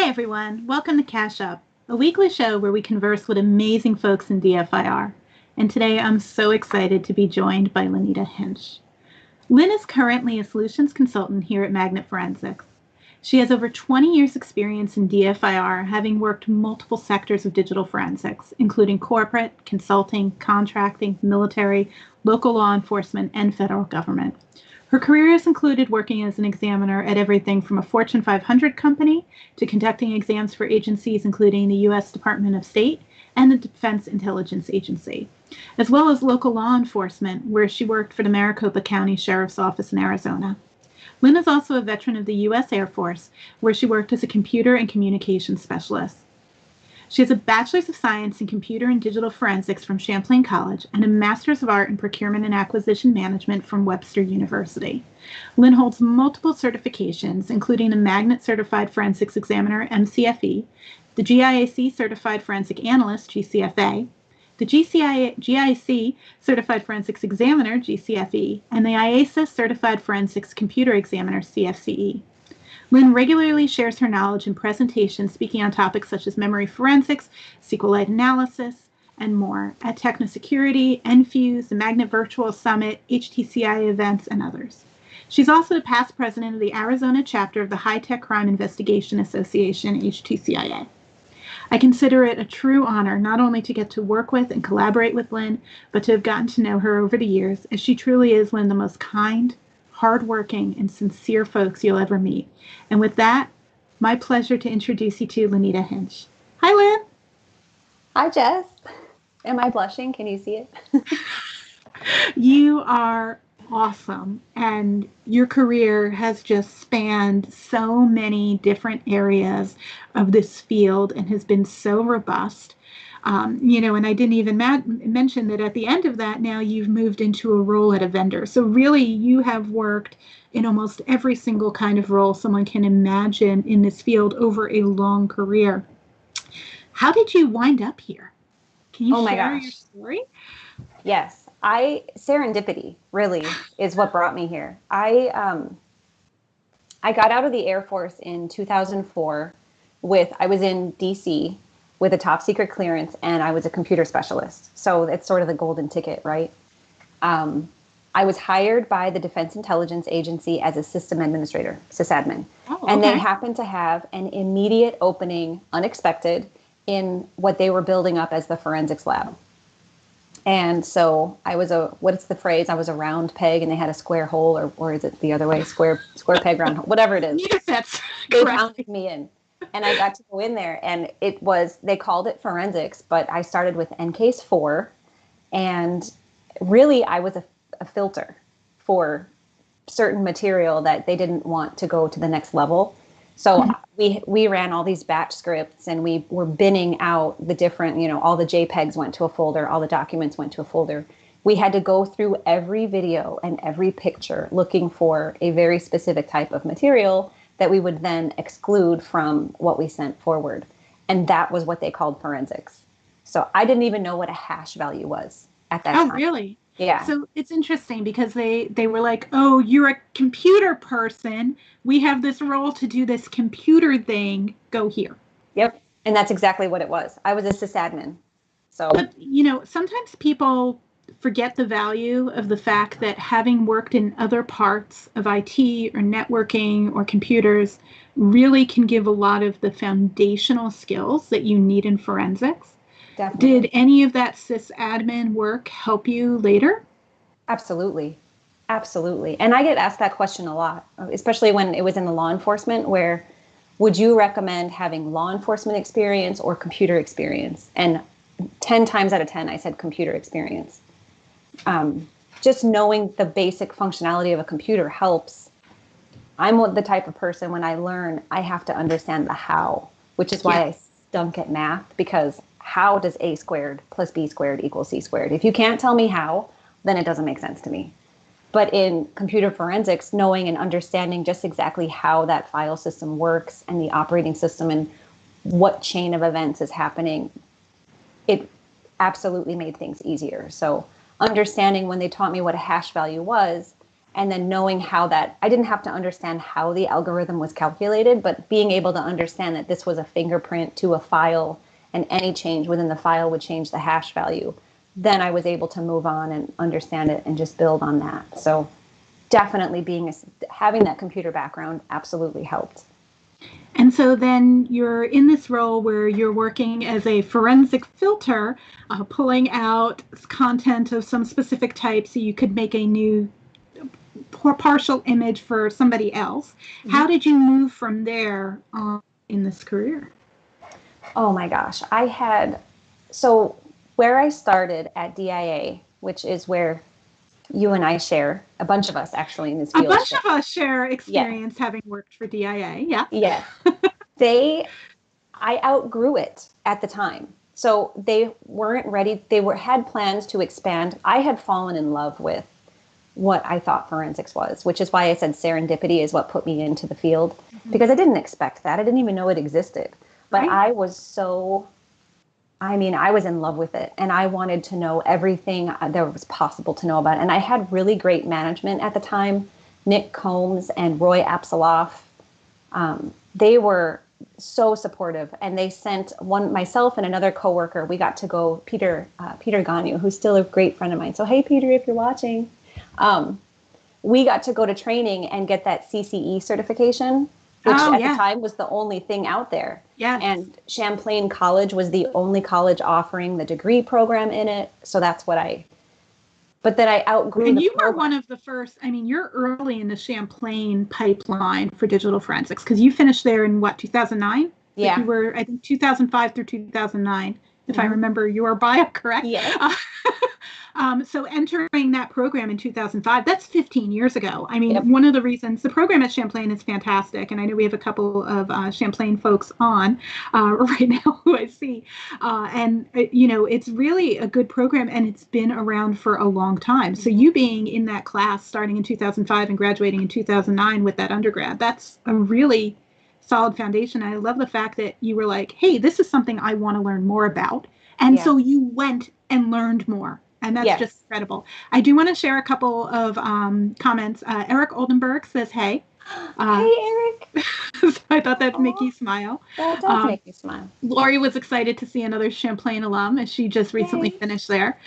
Hi, everyone. Welcome to Cash Up, a weekly show where we converse with amazing folks in DFIR. And today I'm so excited to be joined by Lynita Hinsch. Lynn is currently a solutions consultant here at Magnet Forensics. She has over 20 years' experience in DFIR, having worked multiple sectors of digital forensics, including corporate, consulting, contracting, military, local law enforcement, and federal government. Her career has included working as an examiner at everything from a Fortune 500 company to conducting exams for agencies including the U.S. Department of State and the Defense Intelligence Agency, as well as local law enforcement, where she worked for the Maricopa County Sheriff's Office in Arizona. Lynn is also a veteran of the U.S. Air Force, where she worked as a computer and communications specialist. She has a Bachelor's of Science in Computer and Digital Forensics from Champlain College and a Master's of Art in Procurement and Acquisition Management from Webster University. Lynn holds multiple certifications, including the Magnet Certified Forensics Examiner, MCFE, the GIAC Certified Forensic Analyst, GCFA, the GIC Certified Forensics Examiner, GCFE, and the IASA Certified Forensics Computer Examiner, CFCE. Lynn regularly shares her knowledge in presentations speaking on topics such as memory forensics, SQLite analysis, and more at Technosecurity, NFUSE, the Magnet Virtual Summit, HTCI events, and others. She's also the past president of the Arizona chapter of the High Tech Crime Investigation Association, HTCIA. I consider it a true honor not only to get to work with and collaborate with Lynn, but to have gotten to know her over the years, as she truly is one of the most kind, hardworking, and sincere folks you'll ever meet. And with that, my pleasure to introduce you to Lynita Hinsch. Hi, Lynn. Hi, Jess. Am I blushing? Can you see it? You are awesome, and your career has just spanned so many different areas of this field and has been so robust. And I didn't even mention that at the end of that, now you've moved into a role at a vendor. So really, you have worked in almost every single kind of role someone can imagine in this field over a long career. How did you wind up here? Can you share your story? Yes. Serendipity really is what brought me here. I got out of the Air Force in 2004 I was in DC with a top secret clearance, and I was a computer specialist. So it's sort of the golden ticket, right? I was hired by the Defense Intelligence Agency as a system administrator, sysadmin. Oh, okay. And they happened to have an immediate opening, unexpected, in what they were building up as the forensics lab. And so I was what's the phrase? I was a round peg and they had a square hole, or is it the other way? Square peg, round hole, whatever it is. Yes, that's they correct. pounded me in. And I got to go in there, and they called it forensics, but I started with NCASE 4, and really I was a filter for certain material that they didn't want to go to the next level. So we ran all these batch scripts, and we were binning out the different, all the JPEGs went to a folder, all the documents went to a folder. We had to go through every video and every picture looking for a very specific type of material that we would then exclude from what we sent forward. And that was what they called forensics. So I didn't even know what a hash value was at that time. Oh, really? Yeah. So it's interesting because they were like, oh, you're a computer person. We have this role to do this computer thing. Go here. Yep. And that's exactly what it was. I was a sysadmin. So, but, sometimes people forget the value of the fact that having worked in other parts of IT or networking or computers really can give a lot of the foundational skills that you need in forensics. Definitely. Did any of that sysadmin work help you later? Absolutely. Absolutely. And I get asked that question a lot, especially when it was in the law enforcement, where would you recommend having law enforcement experience or computer experience? And 10 times out of 10, I said computer experience. Just knowing the basic functionality of a computer helps. I'm the type of person, when I learn, I have to understand the how, which is why I stunk at math, because how does A squared plus B squared equal C squared? If you can't tell me how, then it doesn't make sense to me. But in computer forensics, knowing and understanding just exactly how that file system works and the operating system and what chain of events is happening, it absolutely made things easier. So understanding when they taught me what a hash value was And then knowing how that, I didn't have to understand how the algorithm was calculated, but being able to understand that this was a fingerprint to a file and any change within the file would change the hash value. Then I was able to move on and understand it and just build on that. So definitely having that computer background absolutely helped. And so then you're in this role where you're working as a forensic filter, pulling out content of some specific type so you could make a new partial image for somebody else. Mm-hmm. How did you move from there in this career? Oh my gosh. So where I started at DIA, which is where you and I share, a bunch of us actually in this field. A bunch of us share experience having worked for DIA. Yeah. Yeah. I outgrew it at the time. So they weren't ready. They had plans to expand. I had fallen in love with what I thought forensics was, which is why I said serendipity is what put me into the field, because I didn't expect that. I didn't even know it existed. But right. I was in love with it, and I wanted to know everything there was possible to know about it. And I had really great management at the time, Nick Combs and Roy Apsaloff. They were so supportive, and they sent myself and another coworker. We got to go, Peter Gagnon, who's still a great friend of mine. So, hey, Peter, if you're watching, we got to go to training and get that CCE certification, which at the time was the only thing out there. Yes. And Champlain College was the only college offering the degree program in it. So that's but then I outgrew and you were one of the first, you're early in the Champlain pipeline for digital forensics, because you finished there in 2009? Yeah. Like you were, I think, 2005 through 2009, if I remember your bio correct. Yeah. So entering that program in 2005, that's 15 years ago. One of the reasons the program at Champlain is fantastic, and I know we have a couple of Champlain folks on right now who I see, and it's really a good program, and it's been around for a long time. So you being in that class starting in 2005 and graduating in 2009 with that undergrad, that's a really solid foundation. I love the fact that you were like, hey, this is something I want to learn more about. And so you went and learned more. And that's just incredible. I do want to share a couple of comments. Eric Oldenburg says, hey. Hey, Eric. So I thought that'd make you smile. That does make me smile. Lori was excited to see another Champlain alum, as she just recently finished there.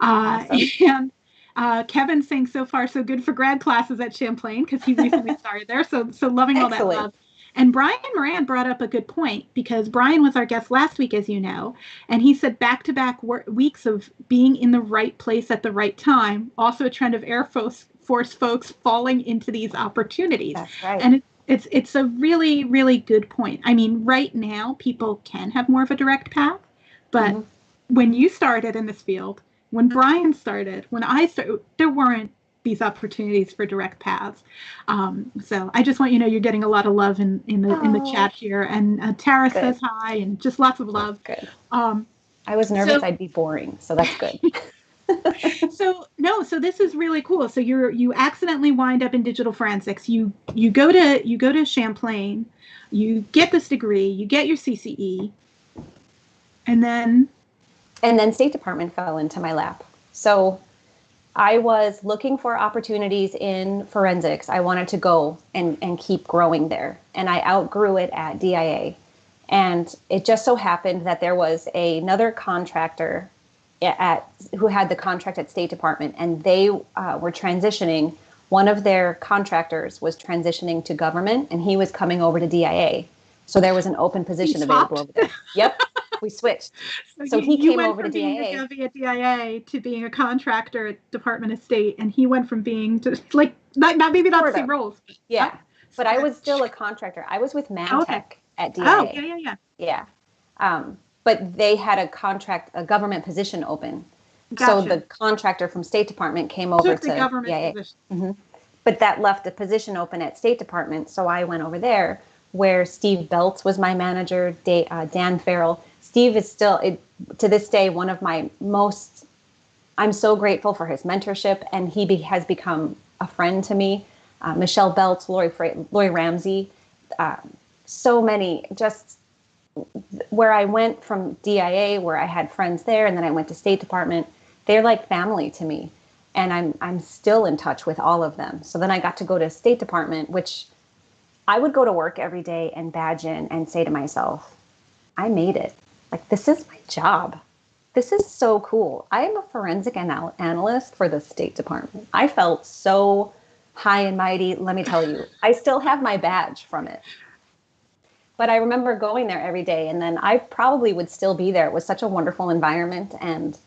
Awesome. And Kevin saying, so far so good for grad classes at Champlain, because he recently started there. So loving all that love. And Brian Moran brought up a good point, because Brian was our guest last week, as you know, and he said back-to-back weeks of being in the right place at the right time, also a trend of Air Force folks falling into these opportunities. That's right. And it's a really, really good point. Right now, people can have more of a direct path, but when you started in this field, when Brian started, when I started, there weren't these opportunities for direct paths. So I just want you to know you're getting a lot of love in the chat here. And Tara says hi, and just lots of love. Good. I was nervous I'd be boring, so that's good. So this is really cool. So you accidentally wind up in digital forensics. You go to Champlain, you get this degree, you get your CCE, and then State Department fell into my lap. So I was looking for opportunities in forensics. I wanted to go and keep growing there. And I outgrew it at DIA. And it just so happened that there was another contractor who had the contract at State Department, and they were transitioning. One of their contractors was transitioning to government, and he was coming over to DIA. So there was an open position available over there. Yep. We switched. So he came over to DIA. You went from being a at DIA to being a contractor at Department of State, and he went from being to not the same roles. Yeah, but I was still a contractor. I was with Mantech at DIA. Oh, yeah. But they had a government position open. Gotcha. So the contractor from State Department came over to government DIA. Position. But that left a position open at State Department, so I went over there, where Steve Belts was my manager, Dan Farrell. Steve is still, to this day, one of my most, I'm so grateful for his mentorship, and he has become a friend to me. Michelle Belts, Lori Ramsey, so many, just where I went from DIA, where I had friends there, and then I went to State Department, they're like family to me. And I'm still in touch with all of them. So then I got to go to State Department, which I would go to work every day and badge in and say to myself, I made it. Like, this is my job. This is so cool. I am a forensic analyst for the State Department. I felt so high and mighty. Let me tell you, I still have my badge from it. But I remember going there every day, and then I probably would still be there. It was such a wonderful environment, and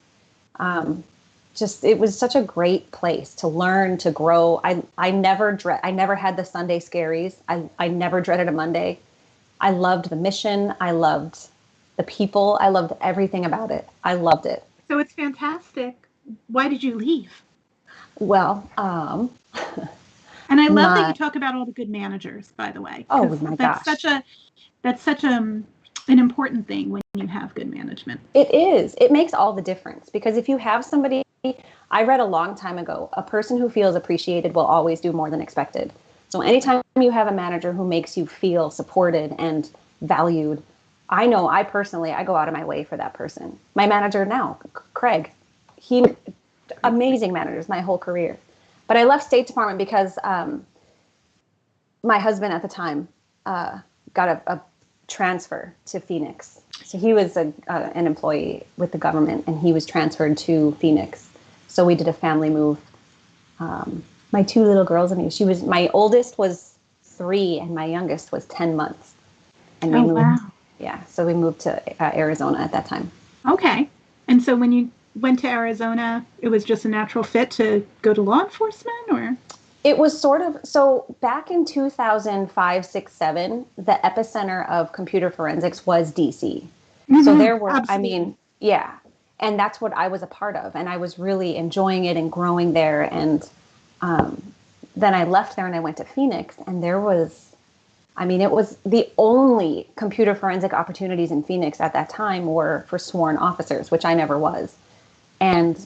it was such a great place to learn, to grow. I never had the Sunday scaries. I never dreaded a Monday. I loved the mission. I loved the people. I loved everything about it. I loved it. So it's fantastic. Why did you leave? Well, and I love that you talk about all the good managers, by the way. Oh my gosh. That's such an important thing when you have good management. It is. It makes all the difference, because if you have somebody, I read a long time ago, a person who feels appreciated will always do more than expected. So anytime you have a manager who makes you feel supported and valued, I know I go out of my way for that person. My manager now, Craig, amazing managers my whole career. But I left State Department because my husband at the time got a transfer to Phoenix. So he was an employee with the government, and he was transferred to Phoenix. So we did a family move. My two little girls and me. My oldest was 3 and my youngest was 10 months. And we moved. Wow. Yeah. So we moved to Arizona at that time. Okay. And so when you went to Arizona, it was just a natural fit to go to law enforcement, or? It was so back in 2005, 6, 7, the epicenter of computer forensics was DC. Mm-hmm, so there were, absolutely. Yeah. And that's what I was a part of. And I was really enjoying it and growing there. And then I left there and I went to Phoenix, and it was the only computer forensic opportunities in Phoenix at that time were for sworn officers, which I never was. And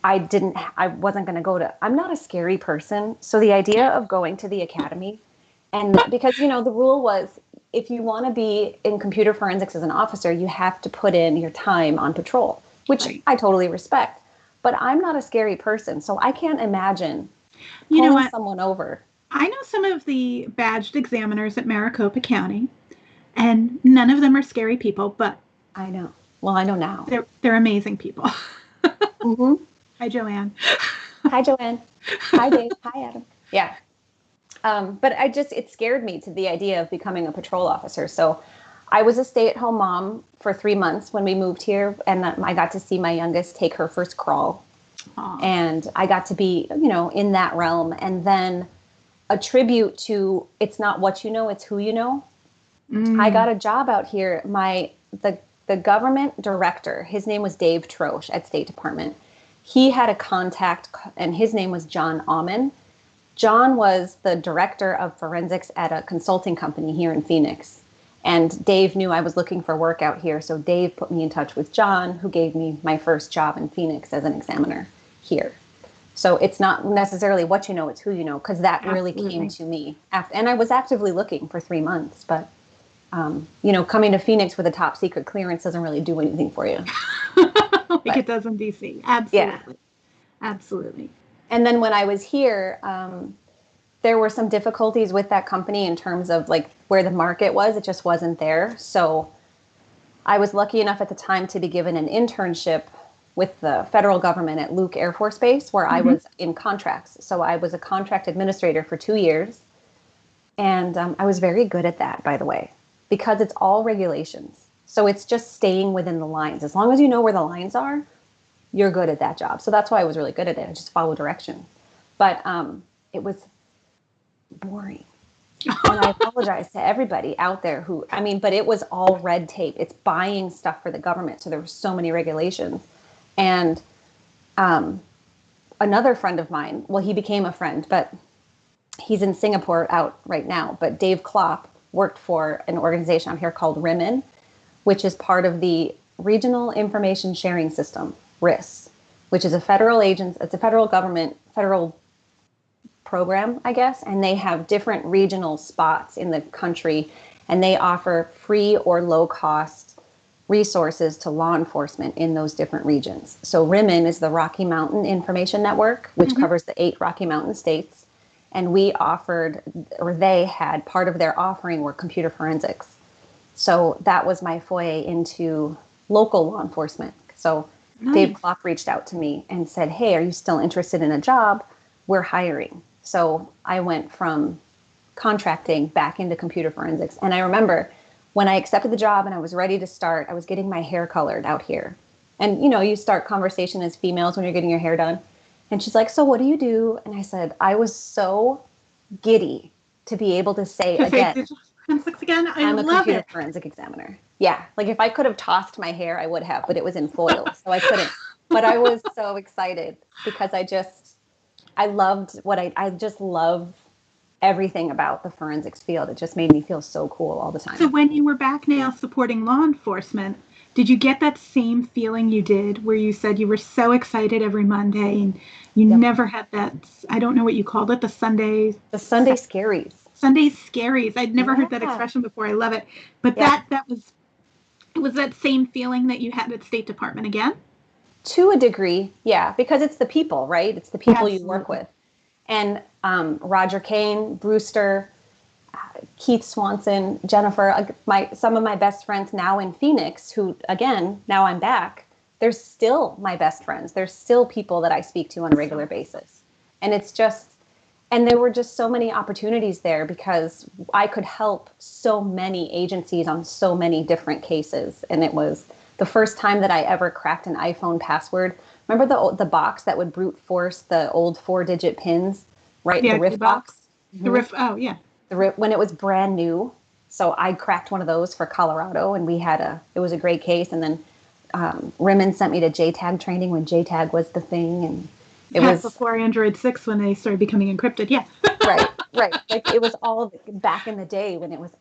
I wasn't going to I'm not a scary person. So the idea of going to the academy, and because, the rule was, if you want to be in computer forensics as an officer, you have to put in your time on patrol, which I totally respect. But I'm not a scary person, so I can't imagine pulling someone over. I know some of the badged examiners at Maricopa County, and none of them are scary people, but I know. Well, I know now. They're amazing people. Mm-hmm. Hi, Joanne. Hi, Joanne. Hi, Dave. Hi, Adam. Yeah. But it scared me to the idea of becoming a patrol officer. So I was a stay-at-home mom for 3 months when we moved here, and I got to see my youngest take her first crawl. Aww. And I got to be, in that realm. And then a tribute to, it's not what you know, it's who you know. Mm. I got a job out here. The government director, his name was Dave Troche at State Department. He had a contact, and his name was John Aumann. John was the director of forensics at a consulting company here in Phoenix. And Dave knew I was looking for work out here. So Dave put me in touch with John, who gave me my first job in Phoenix as an examiner here. So it's not necessarily what you know, it's who you know, because that really came to me. And I was actively looking for 3 months, but coming to Phoenix with a top secret clearance doesn't really do anything for you. Like it does in DC. Absolutely. Yeah. Absolutely. And then when I was here, there were some difficulties with that company in terms of like where the market was. It just wasn't there. So I was lucky enough at the time to be given an internship with the federal government at Luke Air Force Base, where I was in contracts. So I was a contract administrator for 2 years. And I was very good at that, by the way, because it's all regulations. So it's just staying within the lines. As long as you know where the lines are, you're good at that job. So that's why I was really good at it. I just follow directions. But it was boring. And I apologize to everybody out there but it was all red tape. It's buying stuff for the government. So there were so many regulations. And another friend of mine, well, he became a friend, but he's in Singapore out right now. But Dave Klopp worked for an organization out here called RIMN, which is part of the Regional Information Sharing System, RIS, which is a federal it's a federal government, federal program, I guess. And they have different regional spots in the country, and they offer free or low cost resources to law enforcement in those different regions. So RIMN is the Rocky Mountain Information Network, which covers the 8 Rocky Mountain states. And we offered, or they had, part of their offering were computer forensics. So that was my foray into local law enforcement. So Dave Klopp reached out to me and said, hey, are you still interested in a job? We're hiring. So I went from contracting back into computer forensics. And I remember when I accepted the job and I was ready to start, I was getting my hair colored out here. And, you know, you start conversation as females when you're getting your hair done. And she's like, so what do you do? And I said, I was so giddy to be able to say again, forensics again. I'm a computer forensic examiner. Yeah. Like if I could have tossed my hair, I would have, but it was in foil. So I couldn't. But I was so excited because I just love everything about the forensics field. It just made me feel so cool all the time. So when you were back now supporting law enforcement, did you get that same feeling you did where you said you were so excited every Monday and you never had that, I don't know what you called it, the Sunday scaries. Sunday scaries. I'd never heard that expression before. I love it. But it was that same feeling that you had at State Department again? To a degree, yeah, because it's the people, right? It's the people you work with. And Roger Kane, Brewster, Keith Swanson, Jennifer, some of my best friends now in Phoenix, who, again, now I'm back, they're still my best friends. They're still people that I speak to on a regular basis. And it's just, and there were just so many opportunities there because I could help so many agencies on so many different cases. And it was the first time that I ever cracked an iPhone password. Remember the box that would brute force the old 4-digit pins, right? Yeah, the RIF box. The RIF, oh yeah. The RIF, when it was brand new. So I cracked one of those for Colorado, and it was a great case. And then Rimmon sent me to JTAG training when JTAG was the thing, and it was before Android 6 when they started becoming encrypted. Yeah. right. Like it was all back in the day when it was.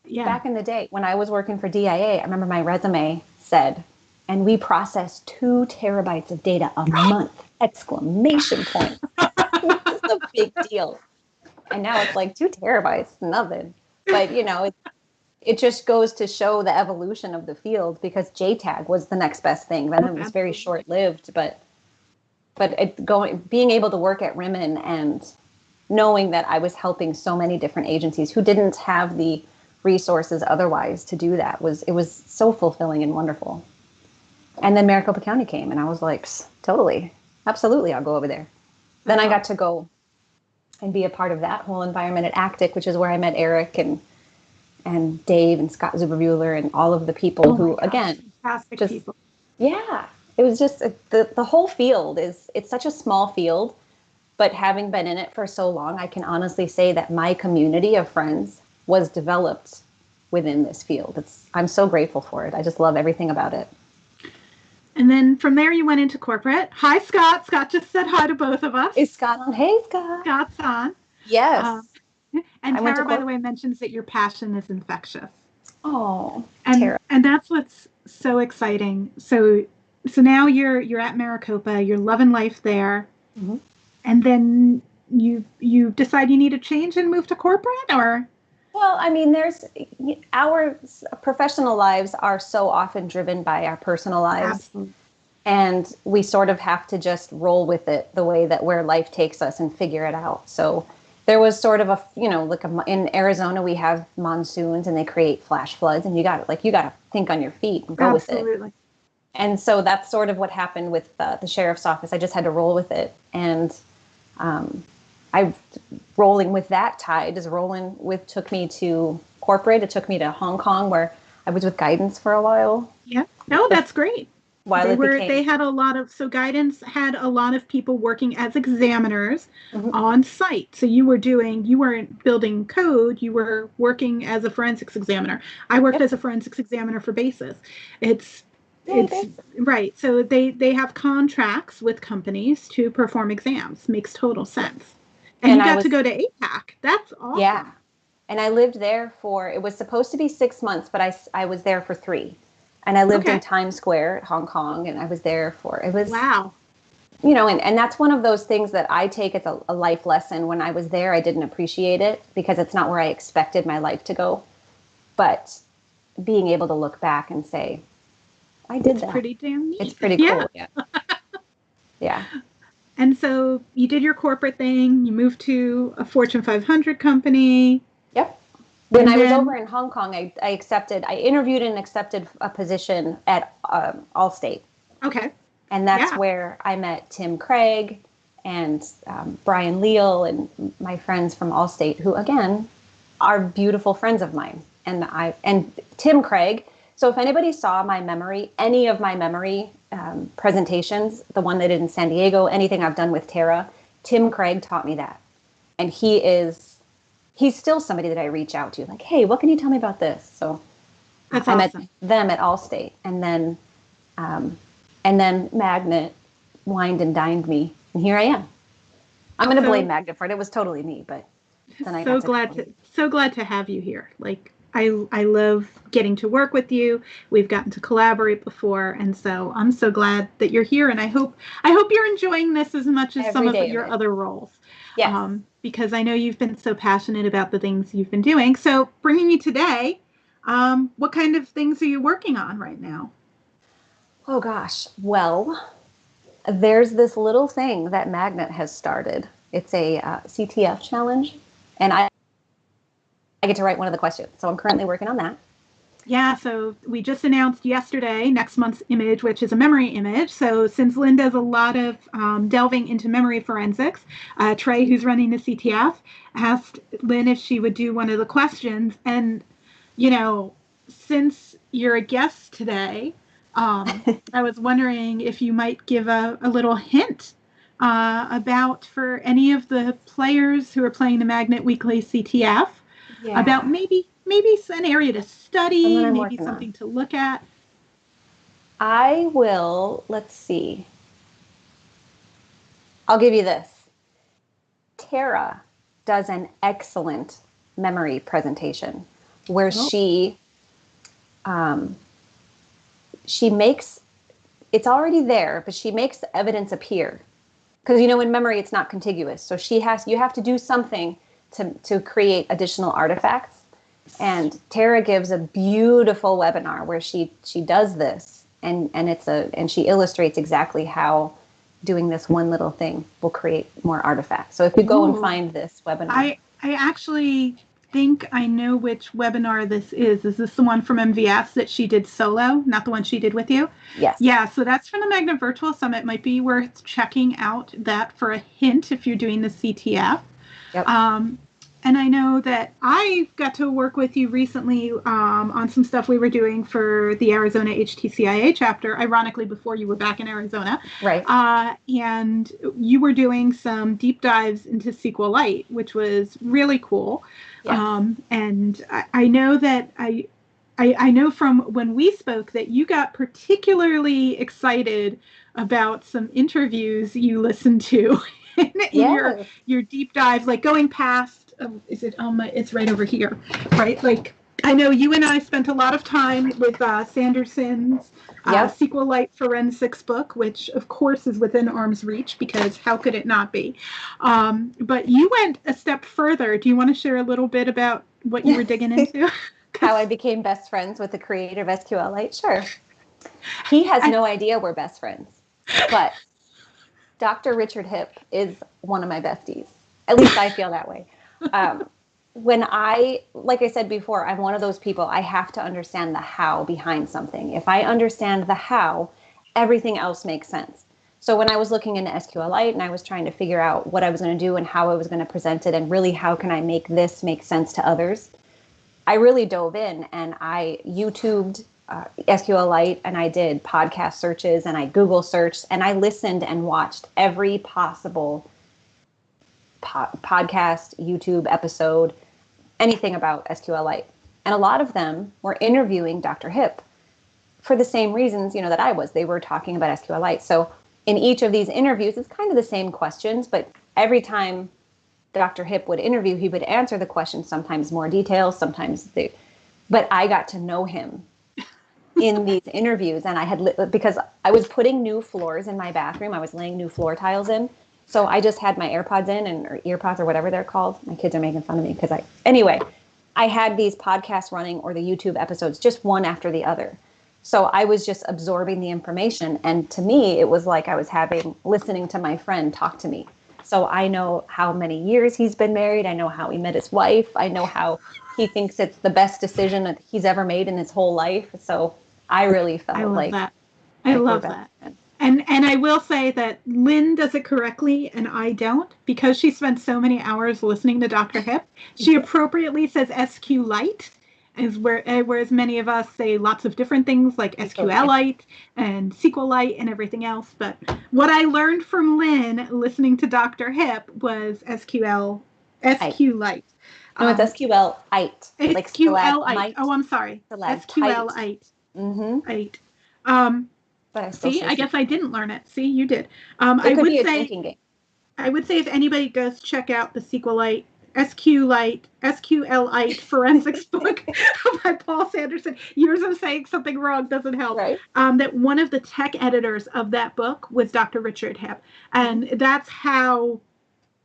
Yeah. Back in the day when I was working for DIA, I remember my resume said, and we process 2 terabytes of data a month! Exclamation point. It's a big deal. And now it's like 2 terabytes, nothing. But, you know, it just goes to show the evolution of the field because JTAG was the next best thing. Then it was very short-lived, but being able to work at Rimmon and knowing that I was helping so many different agencies who didn't have the resources otherwise to do that it was so fulfilling and wonderful. And then Maricopa County came and I was like, totally, absolutely, I'll go over there. Then I got to go and be a part of that whole environment at ACTIC, which is where I met Eric and Dave and Scott Zuberbuehler and all of the people who, again, fantastic just people. Yeah, it was just the whole field it's such a small field, but having been in it for so long, I can honestly say that my community of friends was developed within this field. I'm so grateful for it. I just love everything about it. And then from there you went into corporate. Hi, Scott. Scott just said hi to both of us. Is Scott on? Hey, Scott. Scott's on. Yes. And Tara, by the way, mentions that your passion is infectious. Oh, Tara. And that's what's so exciting. So now you're at Maricopa. You're loving life there. Mm-hmm. And then you decide you need a change and move to corporate, or? Well, I mean, our professional lives are so often driven by our personal lives. Absolutely. And we sort of have to just roll with it the way that where life takes us and figure it out. So there was sort of in Arizona, we have monsoons and they create flash floods, and you got to think on your feet and go Absolutely. with it. And so that's sort of what happened with the sheriff's office. I just had to roll with it. And rolling with that tide took me to corporate. It took me to Hong Kong, where I was with Guidance for a while. Yeah. No, that's great. Guidance had a lot of people working as examiners on site. So you weren't building code, you were working as a forensics examiner. I worked as a forensics examiner for bases. It's right. So they have contracts with companies to perform exams. Makes total sense. And you got to go to APAC. That's awesome. Yeah. And I lived there it was supposed to be 6 months, but I was there for 3. And I lived in Times Square, Hong Kong, and I was there wow. And that's one of those things that I take as a life lesson. When I was there, I didn't appreciate it because it's not where I expected my life to go. But being able to look back and say, I did It's that. pretty damn neat. It's pretty cool. Yeah. Yeah. And so you did your corporate thing. You moved to a Fortune 500 company. Yep. When And I was then- over in Hong Kong, I interviewed and accepted a position at Allstate. Okay. And that's Yeah. where I met Tim Craig and Brian Leal and my friends from Allstate, who, again, are beautiful friends of mine. And Tim Craig. So if anybody saw my memory, any of my memory presentations, the one that I did in San Diego, anything I've done with Tara, Tim Craig taught me that. And he's still somebody that I reach out to, like, hey, what can you tell me about this? So That's I awesome. met them at Allstate, and then Magnet wined and dined me, and here I am. I'm going to blame Magnet for it. It was totally me, but then I so glad to have you here. Like, I love getting to work with you. We've gotten to collaborate before, and so I'm so glad that you're here. And I hope you're enjoying this as much as some of your other roles. Yes. Because I know you've been so passionate about the things you've been doing. So bringing you today, what kind of things are you working on right now? Oh gosh. Well, there's this little thing that Magnet has started. It's a CTF challenge, and I get to write one of the questions. So I'm currently working on that. Yeah, so we just announced yesterday next month's image, which is a memory image. So since Lynn does a lot of delving into memory forensics, Trey, who's running the CTF, asked Lynn if she would do one of the questions. And, since you're a guest today, I was wondering if you might give a little hint about, for any of the players who are playing the Magnet Weekly CTF, about maybe an area to study, maybe something to look at. I will, let's see. I'll give you this. Tara does an excellent memory presentation where she makes, it's already there, but she makes the evidence appear. Because, in memory, it's not contiguous. So you have to do something to create additional artifacts. And Tara gives a beautiful webinar where she does this, and she illustrates exactly how doing this one little thing will create more artifacts. So if you go and find this webinar, I actually think I know which webinar this is. Is this the one from MVS that she did solo, not the one she did with you? Yes. Yeah. So that's from the Magnet Virtual Summit. Might be worth checking out that for a hint if you're doing the CTF. Yep. And I know that I got to work with you recently on some stuff we were doing for the Arizona HTCIA chapter, ironically, before you were back in Arizona. Right. And you were doing some deep dives into SQLite, which was really cool. Yes. And I know that I know from when we spoke that you got particularly excited about some interviews you listened to in your deep dives, like going past. Is it it's right over here, right? Like, I know you and I spent a lot of time with Sanderson's SQLite forensics book, which of course is within arm's reach because how could it not be? But you went a step further. Do you want to share a little bit about what you were digging into? How I became best friends with the creator of SQLite? Sure. He has no idea we're best friends, but Dr. Richard Hipp is one of my besties. At least I feel that way. Like I said before, I'm one of those people, I have to understand the how behind something. If I understand the how, everything else makes sense. So when I was looking into SQLite and I was trying to figure out what I was going to do and how I was going to present it and really how can I make this make sense to others, I really dove in and I YouTubed SQLite and I did podcast searches and I Google searched and I listened and watched every possible podcast, YouTube episode, anything about SQLite. And a lot of them were interviewing Dr. Hipp for the same reasons, that I was. They were talking about SQLite. So in each of these interviews, it's kind of the same questions, but every time Dr. Hipp would interview, he would answer the questions, sometimes more details, but I got to know him in these interviews. And because I was putting new floors in my bathroom, I was laying new floor tiles in. So I just had my AirPods in or earpods or whatever they're called. My kids are making fun of me because I had these podcasts running or the YouTube episodes, just one after the other. So I was just absorbing the information. And to me, it was like I was listening to my friend talk to me. So I know how many years he's been married. I know how he met his wife. I know how he thinks it's the best decision that he's ever made in his whole life. So I really I felt love like that. I we're love best that. friends. And I will say that Lynn does it correctly and I don't, because she spent so many hours listening to Dr. Hipp. She appropriately says SQLite, whereas many of us say lots of different things like SQLite and SQLite and everything else. But what I learned from Lynn listening to Dr. Hipp was SQLite. No, it's SQLite. Like SQLite. stalagmite. Oh, I'm sorry. Stalactite. SQLite. Mm-hmm. Right. But I still See, say I guess I didn't learn it. See, you did. it could be a drinking game. I would say if anybody goes check out the SQLite forensics book by Paul Sanderson. Years of saying something wrong doesn't help. Right. That one of the tech editors of that book was Dr. Richard Hipp, and that's how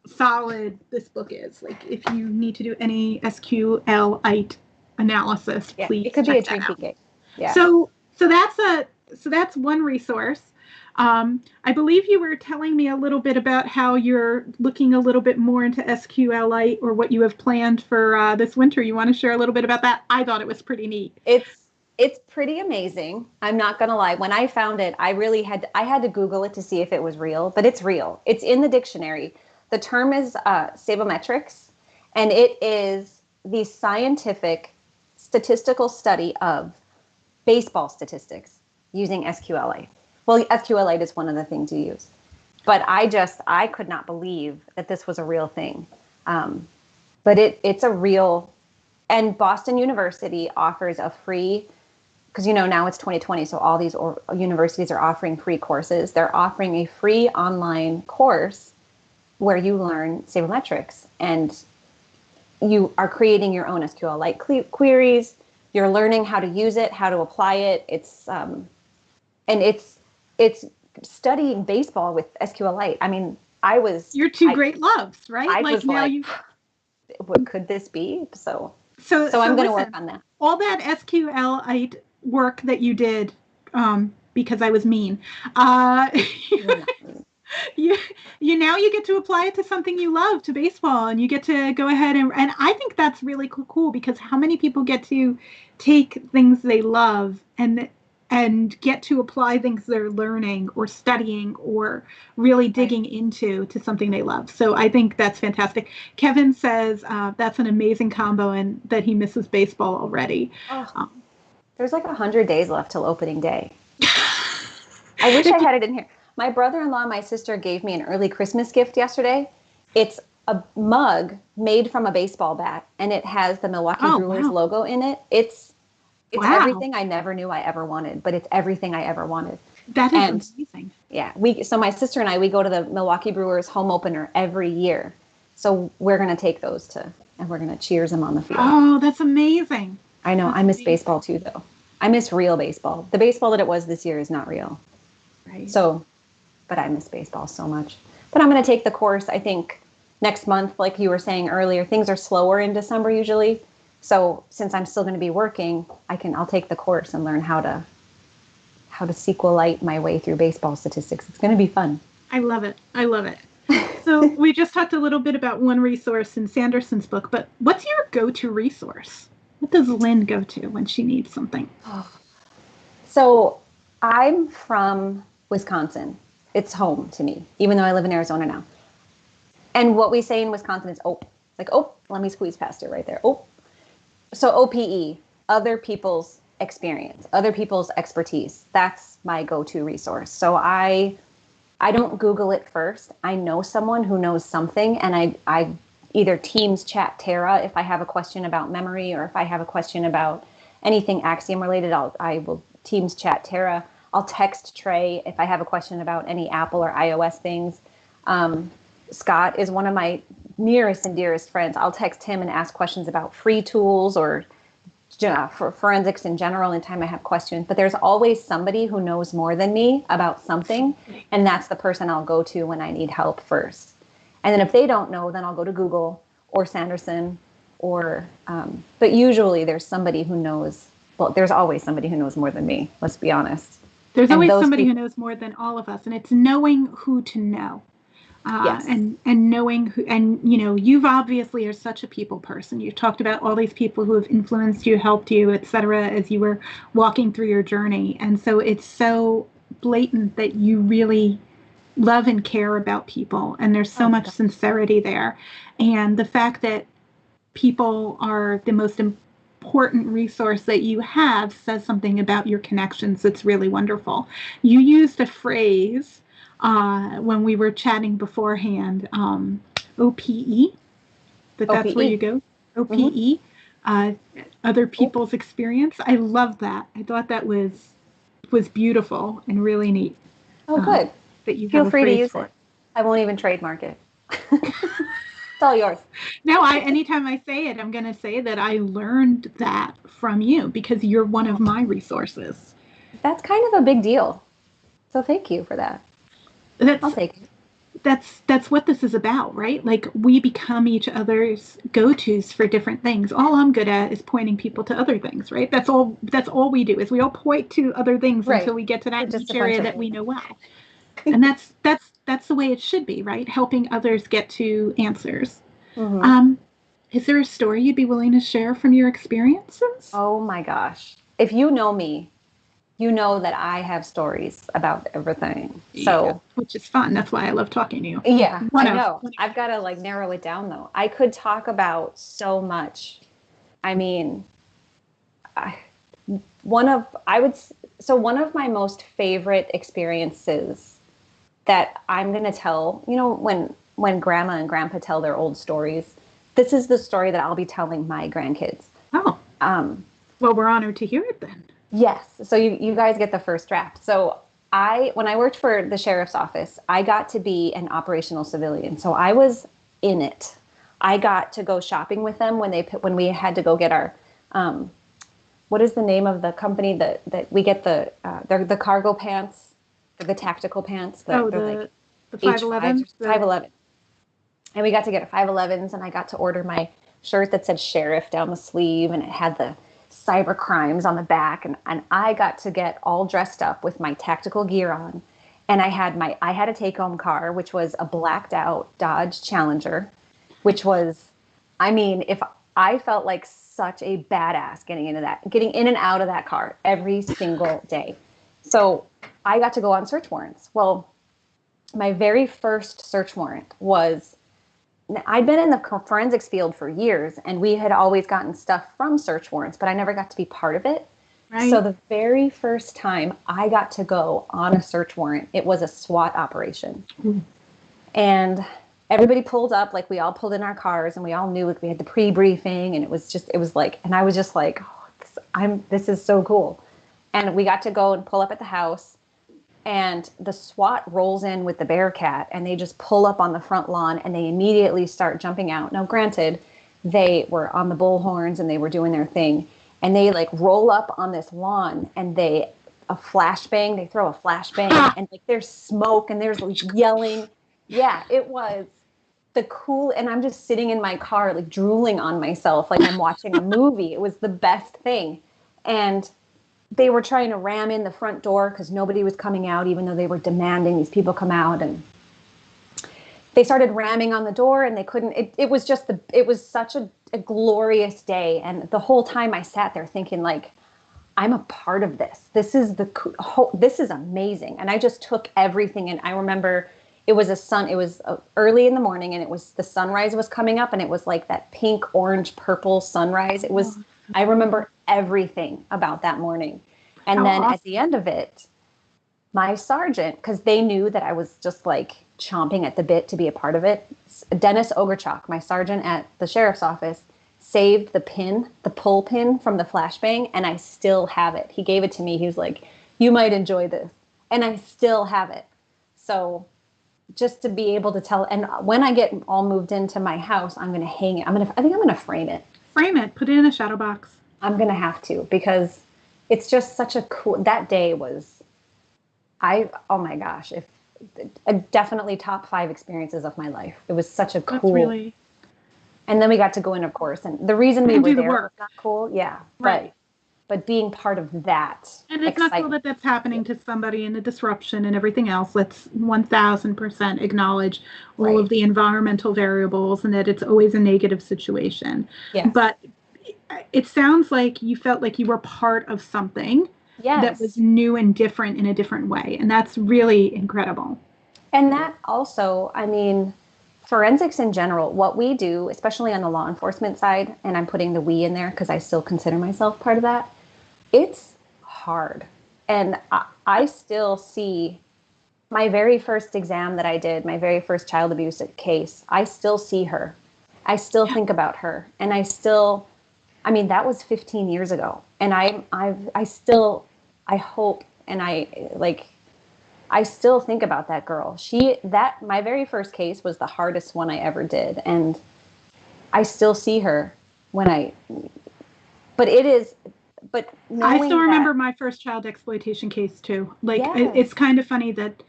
solid this book is. Like, if you need to do any SQLite analysis, please. It could be a drinking game. Yeah. So that's one resource. I believe you were telling me a little bit about how you're looking a little bit more into SQLite, or what you have planned for this winter. You want to share a little bit about that? I thought it was pretty neat. It's pretty amazing. I'm not gonna lie. When I found it, I had to Google it to see if it was real, but it's real. It's in the dictionary. The term is sabermetrics, and it is the scientific statistical study of baseball statistics using SQLite. Well, SQLite is one of the things you use. But I could not believe that this was a real thing. But it's a real, and Boston University offers a free, because now it's 2020, so all these universities are offering free courses. They're offering a free online course where you learn sabermetrics, and you are creating your own SQLite queries. You're learning how to use it, how to apply it. It's studying baseball with SQLite. I mean, your two great loves, right? I was now what could this be? So I'm going to work on that. All that SQLite work that you did, because I was mean. You get to apply it to something you love, to baseball, and you get to go ahead and I think that's really cool, because how many people get to take things they love and get to apply things they're learning or studying or really digging into to something they love. So I think that's fantastic. Kevin says that's an amazing combo, and that he misses baseball already. There's like 100 days left till opening day. I wish I had it in here. My brother-in-law and my sister gave me an early Christmas gift yesterday. It's a mug made from a baseball bat, and it has the Milwaukee Brewers logo in it. It's everything I never knew I ever wanted, but it's everything I ever wanted. That is amazing. Yeah, so my sister and I, we go to the Milwaukee Brewers home opener every year. So we're going to take those and we're going to cheers them on the field. Oh, that's amazing. I know. I miss baseball too, though. I miss real baseball. The baseball that it was this year is not real. Right. But I miss baseball so much. But I'm going to take the course, I think, next month. Like you were saying earlier, things are slower in December usually. So since I'm still going to be working, I'll take the course and learn how to SQLite my way through baseball statistics. It's going to be fun. I love it. So we just talked a little bit about one resource in Sanderson's book, but what's your go-to resource? What does Lynn go to when she needs something? So I'm from Wisconsin. It's home to me, even though I live in Arizona now. And what we say in Wisconsin is "ope." Like, "Oh, let me squeeze past it right there." "Ope." So OPE, other people's experience, other people's expertise. That's my go-to resource. So I don't Google it first. I know someone who knows something, and I either Teams chat Tara if I have a question about memory, or if I have a question about anything Axiom related, I will Teams chat Tara. I'll text Trey if I have a question about any Apple or iOS things. Scott is one of my nearest and dearest friends. I'll text him and ask questions about free tools or for forensics in general anytime I have questions. But there's always somebody who knows more than me about something, and that's the person I'll go to when I need help first. And then if they don't know, then I'll go to Google or Sanderson, but usually there's somebody who knows well, there's always somebody who knows more than me. Let's be honest. There's And always those somebody who people, knows more than all of us, and it's knowing who to know. yes, And knowing who, and you've obviously are such a people person. You've talked about all these people who have influenced you, helped you, etc., as you were walking through your journey. And so it's so blatant that you really love and care about people, and there's so oh my much God. sincerity there. And the fact that people are the most important resource that you have says something about your connections that's really wonderful. You used a phrase when we were chatting beforehand, OPE, but that's where OPE. you go, Mm-hmm. OPE, uh, other Oh, people's experience. I love that. I thought that was beautiful and really neat oh, uh, good. that you have Feel a free to phrase use for it. it. I won't even trademark it. It's all yours. No, anytime I say it, I'm going to say that I learned that from you because you're one of Oh, my resources. that's kind of a big deal. So thank you for that. I'll That's take it. that's what this is about, right? Like we become each other's go-tos for different things. All I'm good at is pointing people to other things, right? That's all we do is we all point to other things Right. until we get to We're that just niche a bunch area of that we know well. And that's the way it should be, right? Helping others get to answers. hmm Um, is there a story you'd be willing to share from your experiences? Oh my gosh. If you know me, you know that I have stories about everything. Yeah, So, which is fun. That's why I love talking to you. yeah, One I of, know. I've got to like narrow it down though. I could talk about so much. I mean, I, I would, so one of my most favorite experiences that I'm going to tell, when grandma and grandpa tell their old stories, this is the story that I'll be telling my grandkids. oh, Um, well, we're honored to hear it then. Yes. So you guys get the first draft. So when I worked for the sheriff's office, I got to be an operational civilian. So I was in it. I got to go shopping with them when we had to go get our, what is the name of the company that we get the cargo pants, the tactical pants, Oh, they're like the H5s 511, or the 511. And we got to get 511s, and I got to order my shirt that said sheriff down the sleeve, and it had the cyber crimes on the back. And I got to get all dressed up with my tactical gear on. And I had a take home car, which was a blacked out Dodge Challenger, which was, I mean, if I felt like such a badass getting in and out of that car every single day. So I got to go on search warrants. Well, my very first search warrant was, I'd been in the forensics field for years, and we had always gotten stuff from search warrants, but I never got to be part of it. So right? the very first time I got to go on a search warrant, it was a SWAT operation. Mm. And everybody pulled up, like we all pulled in our cars, and we all knew, like, we had the pre-briefing, and and I was just like, oh, this is so cool. And we got to go and pull up at the house, and the SWAT rolls in with the Bearcat, and they just pull up on the front lawn, and they immediately start jumping out. Now, granted, they were on the bullhorns and they were doing their thing, and they like roll up on this lawn, and they throw a flashbang, and like there's smoke and there's like yelling. Yeah, it was the cool. And I'm just sitting in my car, like drooling on myself, like I'm watching a movie. It was the best thing. And they were trying to ram in the front door because nobody was coming out, even though they were demanding these people come out. And they started ramming on the door, and they couldn't. It was just it was such a glorious day. And the whole time I sat there thinking, like, I'm a part of this. This is amazing. And I just took everything. And I remember it was early in the morning, and the sunrise was coming up, and it was like that pink, orange, purple sunrise. I remember everything about that morning. And How then awesome. at the end of it, my sergeant, because they knew that I was just like chomping at the bit to be a part of it, Dennis Ogerchuk, my sergeant at the sheriff's office, saved the pull pin from the flashbang, and I still have it. He gave it to me. He was like, "You might enjoy this." And I still have it. So just to be able to tell, and when I get all moved into my house, I'm going to hang it. I think I'm going to frame it. Frame it. Put it in a shadow box. I'm going to have to, because it's just such a cool, that day was, oh my gosh, definitely top 5 experiences of my life. It was such a That's cool, really and then we got to go in, of course, and the reason we and were do the there was work. not cool. Yeah. But Right. but being part of that. And it's not cool that that's happening to somebody in the disruption and everything else. Let's 1000% acknowledge all of the environmental variables and that it's always a negative situation. Yes. But it sounds like you felt like you were part of something that was new and different in a different way. And that's really incredible. And that also, I mean, forensics in general, what we do, especially on the law enforcement side, and I'm putting the we in there because I still consider myself part of that, it's hard. And I still see my very first exam that I did, my very first child abuse case, I still see her. I still think about her. And I mean, that was 15 years ago. And I hope, and I still think about that girl. My very first case was the hardest one I ever did. And I still see her I still remember my first child exploitation case too. It's kind of funny that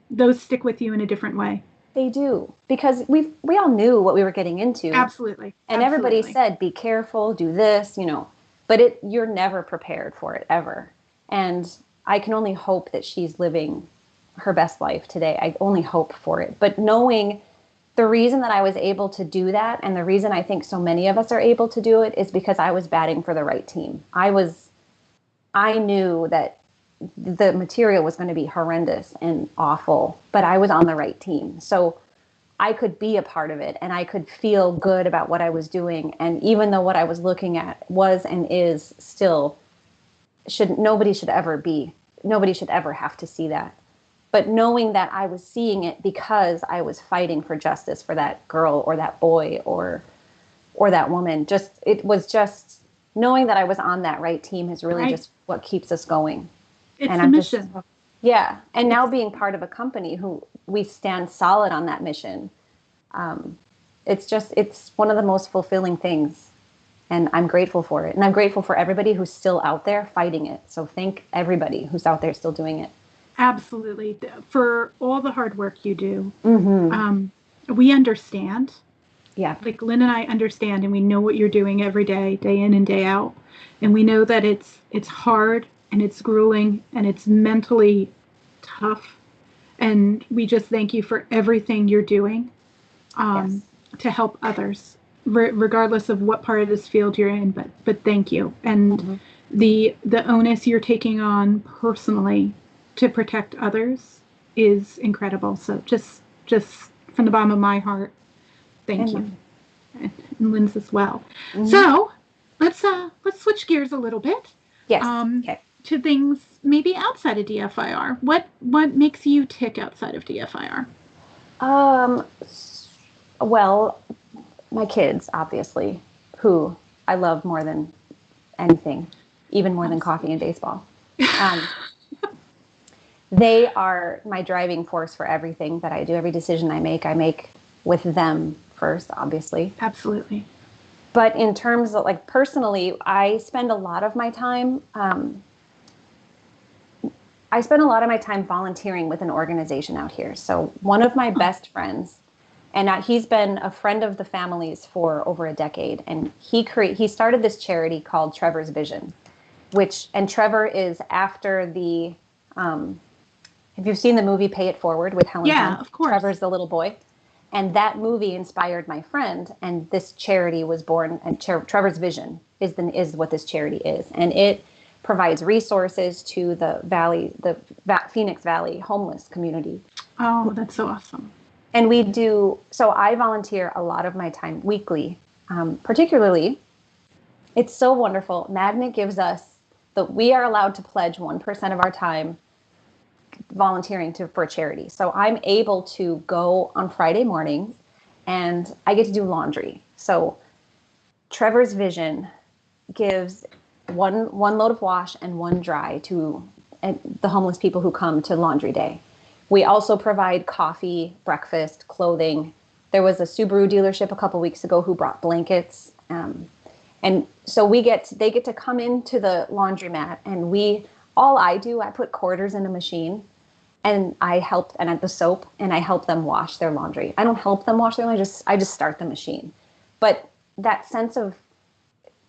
those stick with you in a different way. They do, because we all knew what we were getting into. Absolutely. And everybody said, be careful, do this, but you're never prepared for it ever. And I can only hope that she's living her best life today. I only hope for it. But knowing the reason that I was able to do that, and the reason I think so many of us are able to do it, is because I was batting for the right team. I knew that the material was going to be horrendous and awful, but I was on the right team. So I could be a part of it, and I could feel good about what I was doing. And even though what I was looking at was and is still, nobody should ever have to see that. But knowing that I was seeing it because I was fighting for justice for that girl or that boy or that woman, it was just knowing that I was on that right team is really just what keeps us going. It's a mission. And now being part of a company who we stand solid on that mission, it's one of the most fulfilling things. And I'm grateful for it. And I'm grateful for everybody who's still out there fighting it. So thank everybody who's out there still doing it. Absolutely. For all the hard work you do. Mm-hmm. We understand. Yeah. Like Lynn and I understand, and we know what you're doing every day in and day out. And we know that it's hard and it's grueling and it's mentally tough. And we just thank you for everything you're doing to help others, regardless of what part of this field you're in. But thank you. And the onus you're taking on personally to protect others is incredible. So just from the bottom of my heart, thank you. And Lynn's as well. Mm-hmm. So let's switch gears a little bit. Yes. Okay. To things maybe outside of DFIR. What makes you tick outside of DFIR? Well, my kids, obviously, who I love more than anything, even more than coffee and baseball. They are my driving force for everything that I do. Every decision I make with them first, obviously. Absolutely. But in terms of personally, I spend a lot of my time volunteering with an organization out here. So one of my best friends, and he's been a friend of the family's for over a decade, and he started this charity called Trevor's Vision, and Trevor is after the have you seen the movie Pay It Forward with Helen Hunt? Yeah, of course. Trevor's the little boy. And that movie inspired my friend, and this charity was born, and Trevor's Vision is what this charity is. And it provides resources to the Phoenix Valley homeless community. Oh, that's so awesome. And so I volunteer a lot of my time weekly, particularly. It's so wonderful. Magnet gives us we are allowed to pledge 1% of our time volunteering for a charity. So I'm able to go on Friday mornings and I get to do laundry. So Trevor's Vision gives one load of wash and one dry to the homeless people who come to laundry day. We also provide coffee, breakfast, clothing. There was a Subaru dealership a couple weeks ago who brought blankets. And so they get to come into the laundromat, and I put quarters in a machine, and at the soap, and I help them wash their laundry. I don't help them wash their laundry, I just start the machine. But that sense of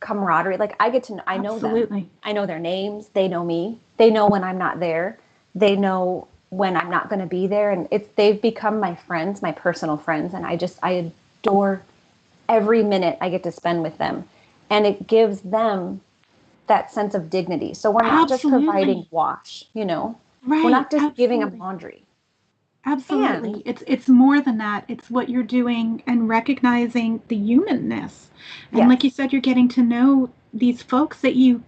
camaraderie. Like I get to, I know them. Absolutely. I know their names. They know me. They know when I'm not there. They know when I'm not going to be there. And they've become my friends, my personal friends. And I adore every minute I get to spend with them. And it gives them that sense of dignity. So we're not just providing Absolutely. wash, we're Right. not just giving them Absolutely. laundry. And Absolutely. It's more than that. It's what you're doing and recognizing the humanness. And yes, like you said, you're getting to know these folks that you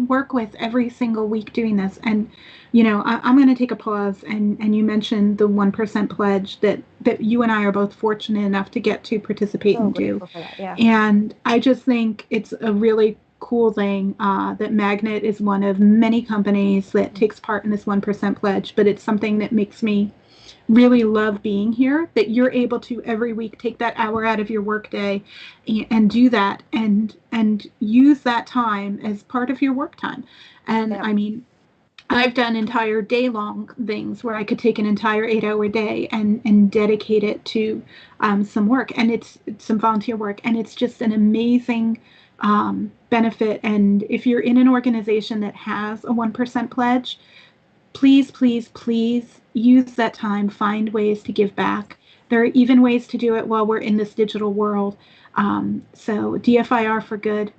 work with every single week doing this. And I'm going to take a pause, and you mentioned the 1% pledge that you and I are both fortunate enough to get to participate so and do. grateful for that. Yeah. And I just think it's a really cool thing that Magnet is one of many companies that takes part in this 1% pledge, but it's something that makes me really love being here, that you're able to every week take that hour out of your workday and do that and use that time as part of your work time. And Yeah. I mean, I've done entire day long things where I could take an entire 8-hour day and dedicate it to some work, and it's some volunteer work, and it's just an amazing benefit. And if you're in an organization that has a 1% pledge, please, please, please use that time, find ways to give back. There are even ways to do it while we're in this digital world. So DFIR for good,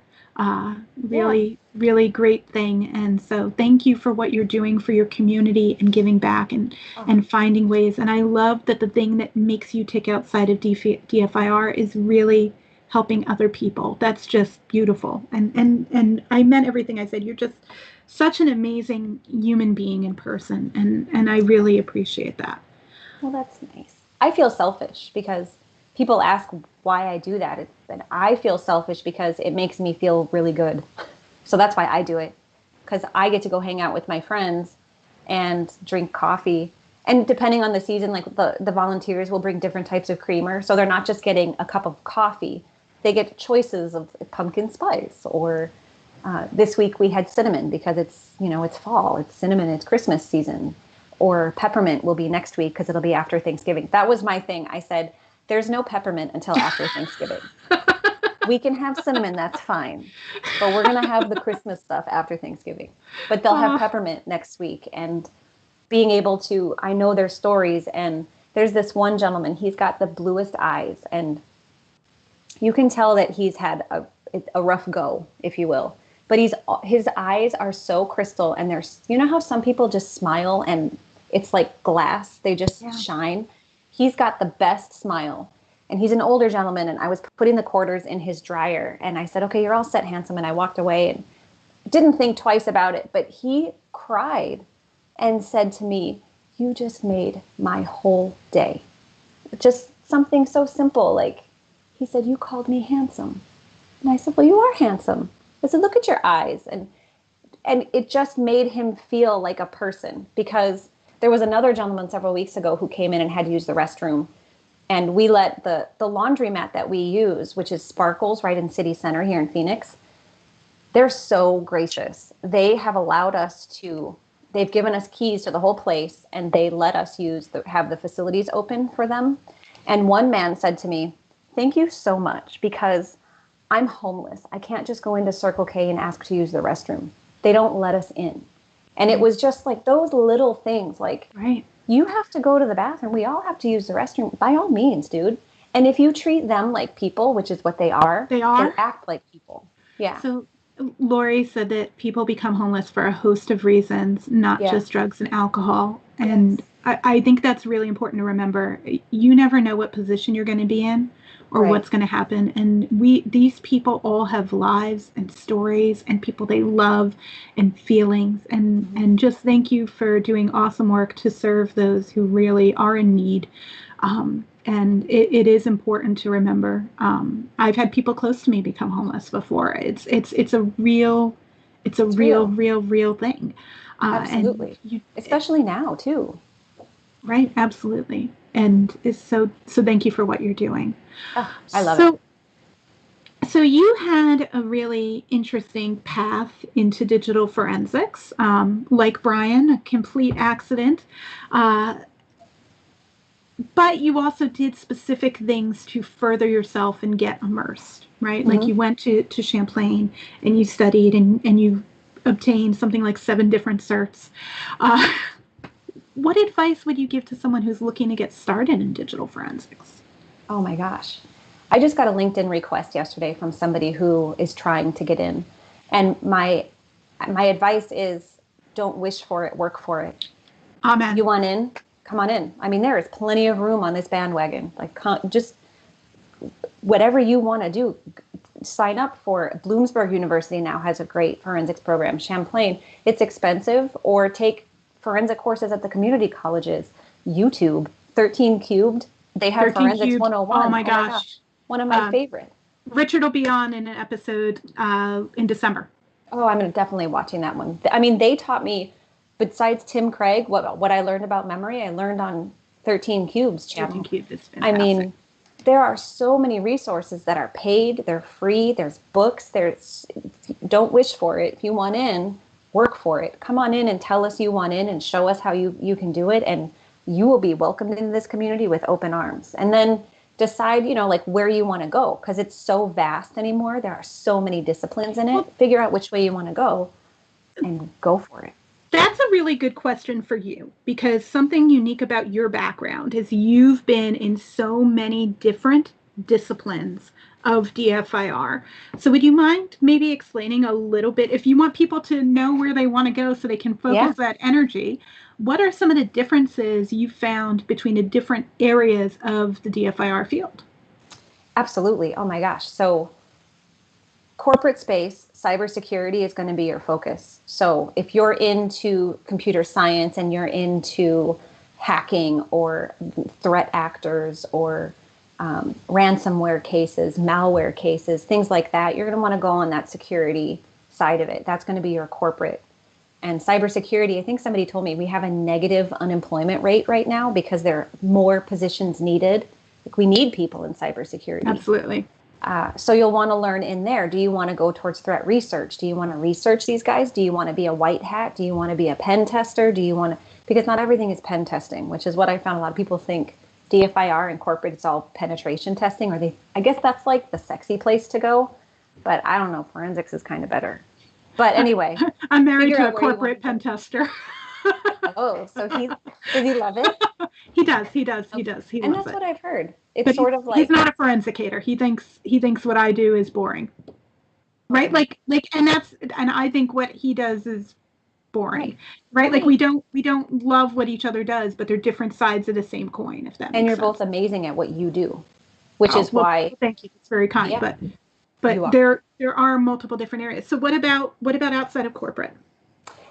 really, really great thing. And so thank you for what you're doing for your community and giving back and finding ways. And I love that the thing that makes you tick outside of DFIR is really helping other people. That's just beautiful. And I meant everything I said. You're just such an amazing human being in person, and I really appreciate that. Well, that's nice. I feel selfish because people ask why I do that. And I feel selfish because it makes me feel really good. So that's why I do it, because I get to go hang out with my friends and drink coffee. And depending on the season, like the volunteers will bring different types of creamer. So they're not just getting a cup of coffee. They get choices of pumpkin spice, or this week we had cinnamon because it's fall, it's cinnamon, it's Christmas season. Or peppermint will be next week because it'll be after Thanksgiving. That was my thing. I said, there's no peppermint until after Thanksgiving. We can have cinnamon, that's fine. But we're going to have the Christmas stuff after Thanksgiving. But they'll have peppermint next week. And being able to, I know their stories. And there's this one gentleman, he's got the bluest eyes. And you can tell that he's had a rough go, if you will. But his eyes are so crystal. And how some people just smile and it's like glass. They just shine. He's got the best smile. And he's an older gentleman. And I was putting the quarters in his dryer. And I said, okay, you're all set, handsome. And I walked away and didn't think twice about it. But he cried and said to me, you just made my whole day. Just something so simple. Like, he said, you called me handsome. And I said, well, you are handsome. I said, look at your eyes. And it just made him feel like a person, because there was another gentleman several weeks ago who came in and had to use the restroom. And we let the laundromat that we use, which is Sparkles right in City Center here in Phoenix, they're so gracious. They have allowed us they've given us keys to the whole place, and they let us have the facilities open for them. And one man said to me, thank you so much, because I'm homeless. I can't just go into Circle K and ask to use the restroom. They don't let us in. And it was just like those little things, like, Right. You have to go to the bathroom. We all have to use the restroom. By all means, dude. And if you treat them like people, which is what they are, they act like people. Yeah. So Lori said that people become homeless for a host of reasons, not just drugs and alcohol. And I think that's really important to remember. You never know what position you're going to be in or what's going to happen. And these people all have lives and stories and people they love and feelings. And just thank you for doing awesome work to serve those who really are in need. And it is important to remember. I've had people close to me become homeless before. It's a real thing. Absolutely. Especially now too. Right. Absolutely. And so thank you for what you're doing. Oh, I love it. So you had a really interesting path into digital forensics. Like Brian, a complete accident. but you also did specific things to further yourself and get immersed, right? Like Mm-hmm. you went to Champlain and you studied and you obtained something like 7 different certs. Uh, what advice would you give to someone who's looking to get started in digital forensics? Oh my gosh. I just got a LinkedIn request yesterday from somebody who is trying to get in. And my advice is don't wish for it, work for it. Amen. You want in? Come on in. I mean, there is plenty of room on this bandwagon. Like, just whatever you want to do, sign up for. Bloomsburg University now has a great forensics program. Champlain, it's expensive, or take forensic courses at the community colleges. YouTube, 13 Cubed, they have 13 Forensics cubed. Oh 101. my Oh my gosh, gosh. one of my favorite. Richard will be on in an episode in December. Oh, I'm definitely watching that one. I mean, they taught me, besides Tim Craig, what I learned about memory, I learned on 13 Cubes channel. 13 cubed is fantastic. I mean, there are so many resources that are paid, they're free, there's books, don't wish for it. If you want in, work for it. Come on in and tell us you want in and show us how you can do it, and you will be welcomed into this community with open arms. And then decide, like where you want to go, because it's so vast anymore. There are so many disciplines in it. Figure out which way you want to go and go for it. That's a really good question for you, because something unique about your background is you've been in so many different disciplines of DFIR. So would you mind maybe explaining a little bit, if you want people to know where they want to go so they can focus that energy, what are some of the differences you found between the different areas of the DFIR field? Absolutely. Oh my gosh. So corporate space, cybersecurity is going to be your focus. So if you're into computer science and you're into hacking or threat actors or ransomware cases, malware cases, things like that, you're going to want to go on that security side of it. That's going to be your corporate. And cybersecurity, I think somebody told me we have a negative unemployment rate right now because there are more positions needed. Like, we need people in cybersecurity. Absolutely. So you'll want to learn in there. Do you want to go towards threat research? Do you want to research these guys? Do you want to be a white hat? Do you want to be a pen tester? Do you want to, because not everything is pen testing, which is what I found a lot of people think DFIR and corporate, it's all penetration testing, or I guess that's like the sexy place to go. But I don't know, forensics is kind of better. But anyway, I'm married to a corporate pen tester. Oh, so does he love it? He does. He and that's what I've heard. It's sort of like, he's not a forensicator. He thinks what I do is boring. Right? Like and I think what he does is boring. Right? Like we don't love what each other does, but they're different sides of the same coin, if that makes sense. And you're both amazing at what you do, which is why. Thank you. It's very kind. Yeah. But there are multiple different areas. So what about outside of corporate?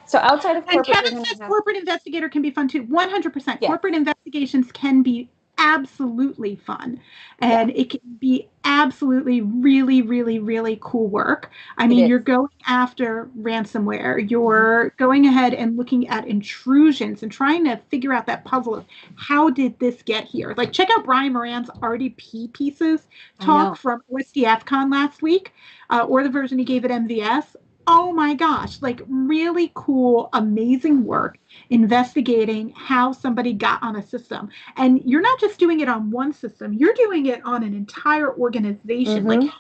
So outside of corporate, and Kevin says corporate investigator can be fun too. 100%. Yeah. Corporate investigations can be absolutely fun, and it can be absolutely really, really, really cool work. I mean, you're going after ransomware. You're going ahead and looking at intrusions and trying to figure out that puzzle of how did this get here. Like, check out Brian Moran's RDP pieces talk from OSDFCon last week, or the version he gave at MVS. Oh my gosh, like really cool, amazing work investigating how somebody got on a system. And you're not just doing it on one system, you're doing it on an entire organization. Like,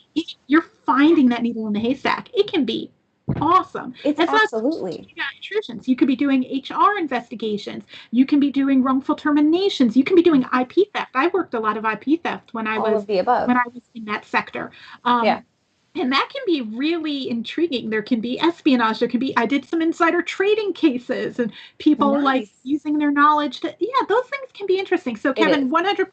you're finding that needle in the haystack. It can be awesome. It's absolutely. Not intrusions. You could be doing HR investigations. You can be doing wrongful terminations. You can be doing IP theft. I worked a lot of IP theft when I was in that sector. And that can be really intriguing. There can be espionage. I did some insider trading cases and people like using their knowledge those things can be interesting. So Kevin, 100%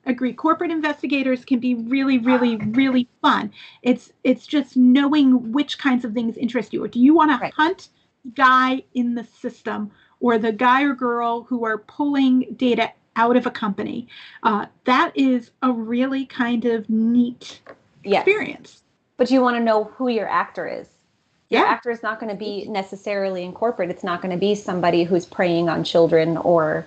agree. Corporate investigators can be really, really, really fun. It's just knowing which kinds of things interest you. Or do you want to hunt the guy in the system or the guy or girl who are pulling data out of a company? That is a really kind of neat experience. But you want to know who your actor is. Your actor is not going to be necessarily in corporate. It's not going to be somebody who's preying on children or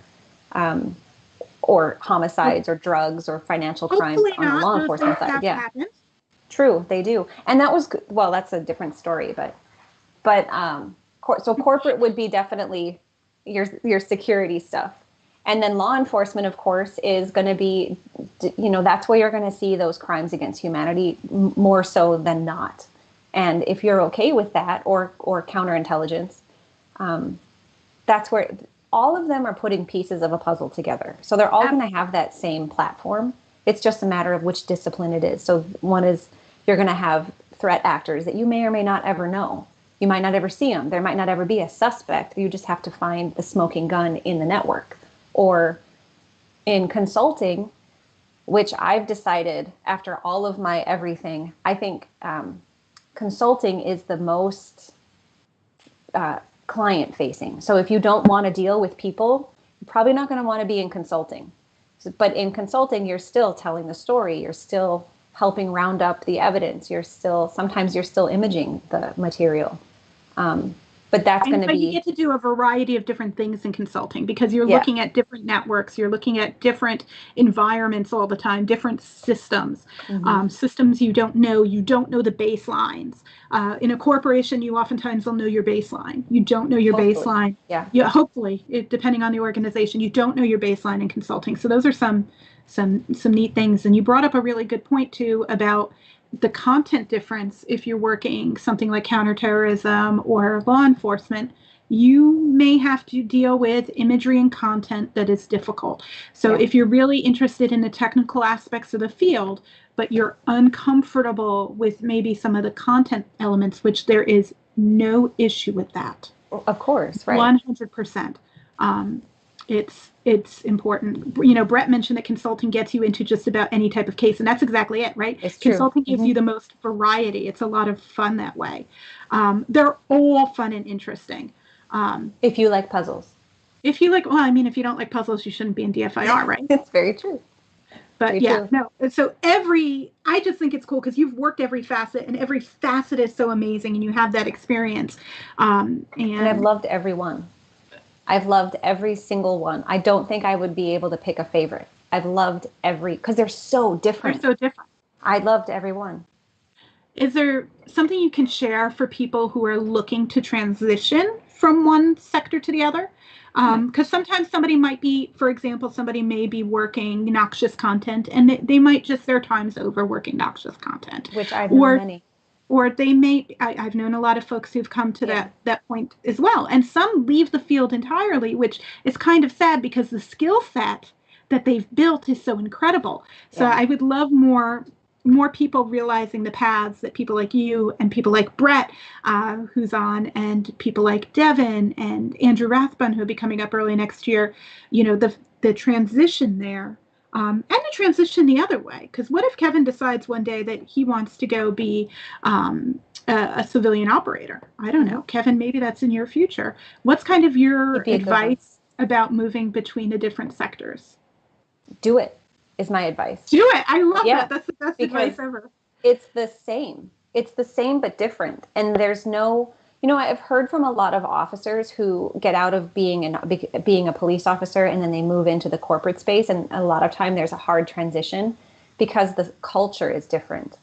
homicides or drugs or financial crimes on the law enforcement side. Yeah, happens. True, they do. And that was that's a different story. But so corporate would be definitely your security stuff. And then law enforcement, of course, is going to be, that's where you're going to see those crimes against humanity more so than not. And if you're okay with that, or counterintelligence, that's where all of them are putting pieces of a puzzle together. So they're all going to have that same platform. It's just a matter of which discipline it is. So one is, you're going to have threat actors that you may or may not ever know. You might not ever see them. There might not ever be a suspect. You just have to find the smoking gun in the network. Or in consulting, which I've decided after all of my everything, I think consulting is the most client facing. So if you don't want to deal with people, you're probably not going to want to be in consulting. But in consulting, you're still telling the story. You're still helping round up the evidence. Sometimes you're still imaging the material. But that's going to be... You get to do a variety of different things in consulting, because you're looking at different networks, you're looking at different environments all the time, different systems, systems you don't know the baselines. In a corporation, you oftentimes will know your baseline. You don't know your baseline. Yeah, hopefully, depending on the organization, you don't know your baseline in consulting. So those are some neat things. And you brought up a really good point too about the content difference. If you're working something like counterterrorism or law enforcement, you may have to deal with imagery and content that is difficult. So if you're really interested in the technical aspects of the field, but you're uncomfortable with maybe some of the content elements, which there is no issue with that. Of course, right. 100%. It's important. Brett mentioned that consulting gets you into just about any type of case, and that's exactly it, right? It's true. Consulting gives you the most variety. It's a lot of fun that way. They're all fun and interesting. If you like puzzles. If you don't like puzzles, you shouldn't be in DFIR, right? It's very true. But very true. No. So I just think it's cool because you've worked every facet, and every facet is so amazing, and you have that experience. And I've loved every one. I've loved every single one. I don't think I would be able to pick a favorite. I've loved because they're so different. They're so different. I loved every one. Is there something you can share for people who are looking to transition from one sector to the other? Because sometimes somebody may be working noxious content, and they might just, their time's over working noxious content. Which I've known many. Or they may, I've known a lot of folks who've come to that point as well. And some leave the field entirely, which is kind of sad because the skill set that they've built is so incredible. So I would love more people realizing the paths that people like you and people like Brett, who's on, and people like Devin and Andrew Rathbun, who'll be coming up early next year, the transition there. And the transition the other way, because what if Kevin decides one day that he wants to go be a civilian operator? I don't know. Kevin, maybe that's in your future. What's kind of your advice about moving between the different sectors? Do it, is my advice. Do it. I love that. That's the best advice ever. It's the same. It's the same but different. And there's no... I've heard from a lot of officers who get out of being a police officer and then they move into the corporate space. And a lot of time there's a hard transition because the culture is different.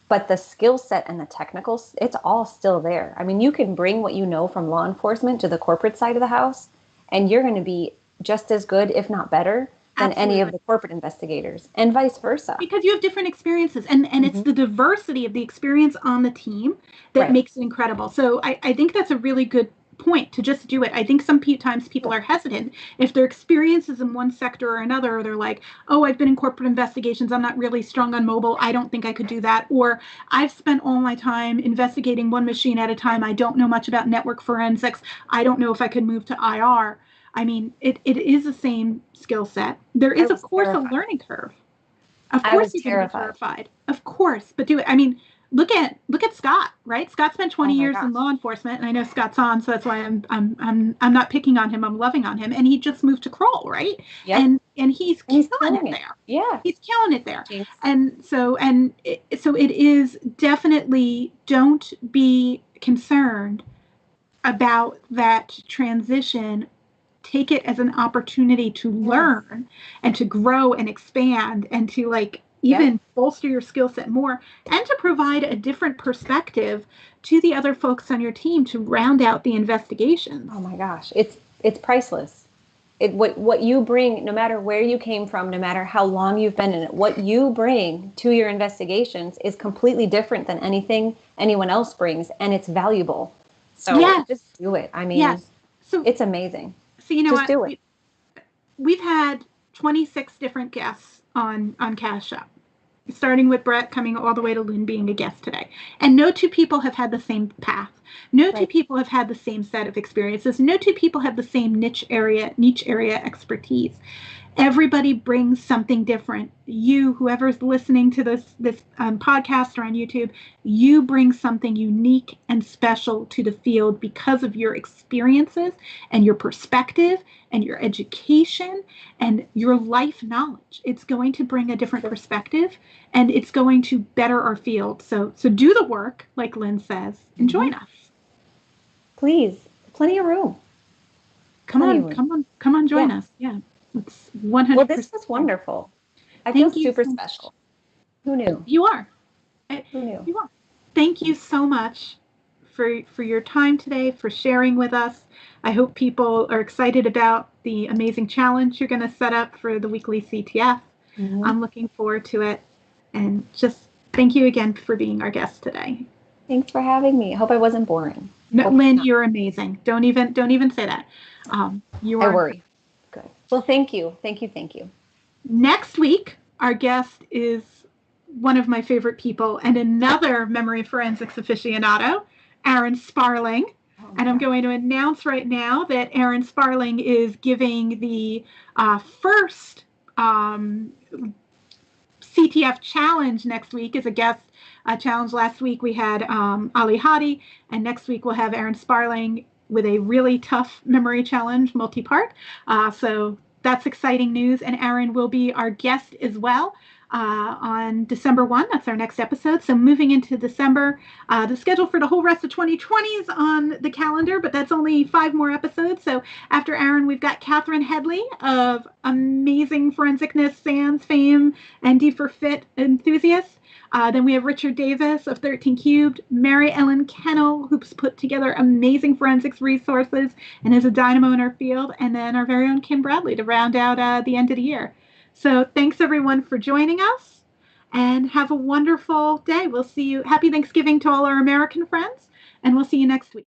But the skill set and the technicals, it's all still there. I mean, you can bring what you know from law enforcement to the corporate side of the house, and you're going to be just as good, if not better, than any of the corporate investigators, and vice versa. Because you have different experiences, and it's the diversity of the experience on the team that makes it incredible. So I think that's a really good point, to just do it. I think sometimes people are hesitant if their experience is in one sector or another, or they're like, oh, I've been in corporate investigations, I'm not really strong on mobile, I don't think I could do that. Or I've spent all my time investigating one machine at a time, I don't know much about network forensics, I don't know if I could move to IR. I mean, it is the same skill set. There is, of course, a learning curve. Of course, you're going to be terrified. Of course, but do it. I mean, look at Scott, right? Scott spent 20 years in law enforcement, and I know Scott's on, so that's why I'm not picking on him. I'm loving on him, and he just moved to Kroll, right? Yep. And he's killing it there. Yeah, he's killing it there. Jeez. And so it is definitely, don't be concerned about that transition. Take it as an opportunity to learn and to grow and expand and to even bolster your skill set more, and to provide a different perspective to the other folks on your team to round out the investigations. Oh my gosh, it's priceless. What you bring, no matter where you came from, no matter how long you've been in it, what you bring to your investigations is completely different than anything anyone else brings, and it's valuable. So Yes. just do it. I mean, Yes. So it's amazing. So you know just what? do it. We've had 26 different guests on Cash Up, starting with Brett, coming all the way to Lynn being a guest today. And no two people have had the same path. No two people have had the same set of experiences. No two people have the same niche area expertise. Everybody brings something different. You, whoever's listening to this podcast or on YouTube, you bring something unique and special to the field because of your experiences and your perspective and your education and your life knowledge. It's going to bring a different perspective, and it's going to better our field. So do the work, like Lynn says, and join us. Please, plenty of room. Come on, join us. Yeah. It's 100%. Well, this was wonderful. I feel super special. Who knew? You are. Who knew? You are. Thank you so much for your time today, for sharing with us. I hope people are excited about the amazing challenge you're going to set up for the weekly CTF. I'm looking forward to it. And just thank you again for being our guest today. Thanks for having me. I hope I wasn't boring. No, Lynn, you're amazing. Don't even say that. You are. I worry. Good. Well, thank you. Thank you. Next week, our guest is one of my favorite people and another memory forensics aficionado, Aaron Sparling. And I'm going to announce right now that Aaron Sparling is giving the first CTF challenge next week as a guest challenge. Last week we had Ali Hadi, and next week we'll have Aaron Sparling with a really tough memory challenge, multi-part. So that's exciting news. And Aaron will be our guest as well on December 1. That's our next episode. So moving into December, the schedule for the whole rest of 2020 is on the calendar, but that's only 5 more episodes. So after Aaron, we've got Catherine Headley of Amazing Forensicness, SANS fame, and D4Fit enthusiasts. Then we have Richard Davis of 13 Cubed, Mary Ellen Kennel, who's put together amazing forensics resources and is a dynamo in our field, and then our very own Kim Bradley to round out the end of the year. So thanks everyone for joining us, and have a wonderful day. We'll see you. Happy Thanksgiving to all our American friends, and we'll see you next week.